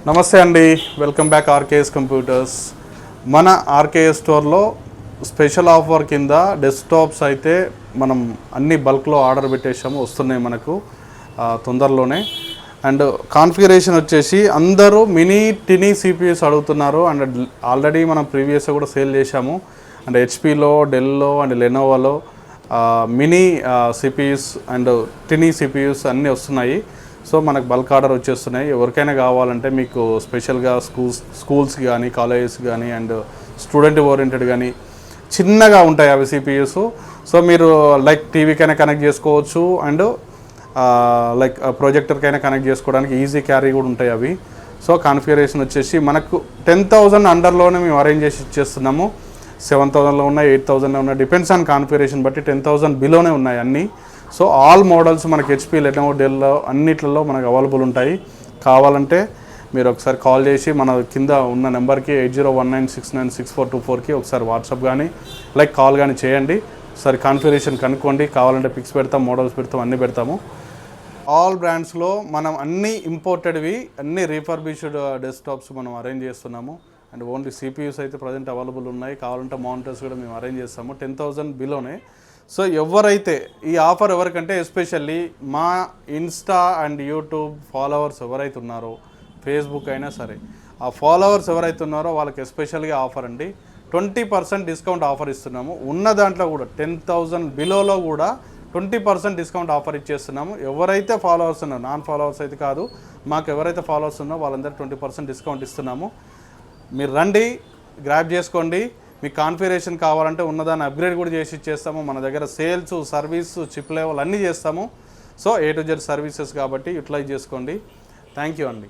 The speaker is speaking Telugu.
నమస్తే అండి, వెల్కమ్ బ్యాక్ ఆర్కేఎస్ కంప్యూటర్స్. మన ఆర్కేఎస్ స్టోర్లో స్పెషల్ ఆఫర్ కింద డెస్క్టాప్స్ అయితే మనం అన్ని బల్క్లో ఆర్డర్ పెట్టేసాము, వస్తున్నాయి మనకు తొందరలోనే. అండ్ కాన్ఫిగరేషన్ వచ్చేసి అందరూ మినీ టినీ సిపియూస్ అడుగుతున్నారు. అండ్ ఆల్రెడీ మనం ప్రీవియస్గా కూడా సేల్ చేశాము. అండ్ హెచ్పిలో, డెల్లో అండ్ లెనోవాలో mini CPUs and tiny CPUs అన్నీ వస్తున్నాయి. సో మనకు బల్క్ ఆర్డర్ వచ్చేస్తున్నాయి. ఎవరికైనా కావాలంటే మీకు స్పెషల్గా స్కూల్స్ కానీ, కాలేజెస్ కానీ అండ్ స్టూడెంట్ ఓరియంటెడ్ కానీ చిన్నగా ఉంటాయి అవి సిపియూస్. సో మీరు లైక్ టీవీకైనా కనెక్ట్ చేసుకోవచ్చు అండ్ లైక్ ప్రొజెక్టర్కైనా కనెక్ట్ చేసుకోవడానికి ఈజీ క్యారీ కూడా ఉంటాయి అవి. సో కాన్ఫిగరేషన్ వచ్చేసి మనకు 10,000 అండర్లోనే మేము అరేంజ్ చేసి ఇచ్చేస్తున్నాము. 7,000లో ఉన్నాయి, 8,000లో ఉన్నాయి, డిపెండ్స్ ఆన్ కాన్ఫిగరేషన్ బట్టి 10,000 బిలోనే ఉన్నాయి అన్నీ. సో ఆల్ మోడల్స్ మనకి హెచ్పి, లెనోవో, డెల్లో అన్నిట్లలో మనకు అవైలబుల్ ఉంటాయి. కావాలంటే మీరు ఒకసారి కాల్ చేసి మన కింద ఉన్న నెంబర్కి 8019696424కి ఒకసారి వాట్సాప్ కానీ లైక్ కాల్ కానీ చేయండి. ఒకసారి కాన్ఫిగరేషన్ కనుక్కోండి. కావాలంటే పిక్స్ పెడతాం, మోడల్స్ పెడతాం, అన్నీ పెడతాము. ఆల్ బ్రాండ్స్లో మనం అన్నీ ఇంపోర్టెడ్వి, అన్నీ రీఫర్బిష్డ్ డెస్క్టాప్స్ మనం అరేంజ్ చేస్తున్నాము. అండ్ ఓన్లీ సిపియూస్ అయితే ప్రజెంట్ అవైలబుల్ ఉన్నాయి. కావాలంటే మానిటర్స్ కూడా మేము అరేంజ్ చేస్తాము 10,000 బిలోనే. సో ఎవరైతే ఈ ఆఫర్ ఎవరికంటే ఎస్పెషల్లీ మా ఇన్స్టా అండ్ యూట్యూబ్ ఫాలోవర్స్ ఎవరైతే ఉన్నారో, ఫేస్బుక్ అయినా సరే, ఆ ఫాలోవర్స్ ఎవరైతే ఉన్నారో వాళ్ళకి ఎస్పెషల్గా ఆఫర్ అండి. 20% డిస్కౌంట్ ఆఫర్ ఇస్తున్నాము. ఉన్న దాంట్లో కూడా 10,000 బిలోలో కూడా 20% డిస్కౌంట్ ఆఫర్ ఇచ్చేస్తున్నాము. ఎవరైతే ఫాలోవర్స్ ఉన్నారో, నాన్ ఫాలోవర్స్ అయితే కాదు, మాకు ఎవరైతే ఫాలోవర్స్ ఉన్నారో వాళ్ళందరూ 20% డిస్కౌంట్ ఇస్తున్నాము. మీరు రండి, గ్రాబ్ చేసుకోండి. మీకు కాన్ఫిగరేషన్ కావాలంటే ఉన్నదాన్ని అప్గ్రేడ్ కూడా చేసి ఇచ్చేస్తాము. మన దగ్గర సేల్స్, సర్వీస్, చిప్ లెవెల్ అన్నీ చేస్తాము. So A to Z services కాబట్టి యూటిలైజ్ చేసుకోండి. థ్యాంక్ యూ అండి.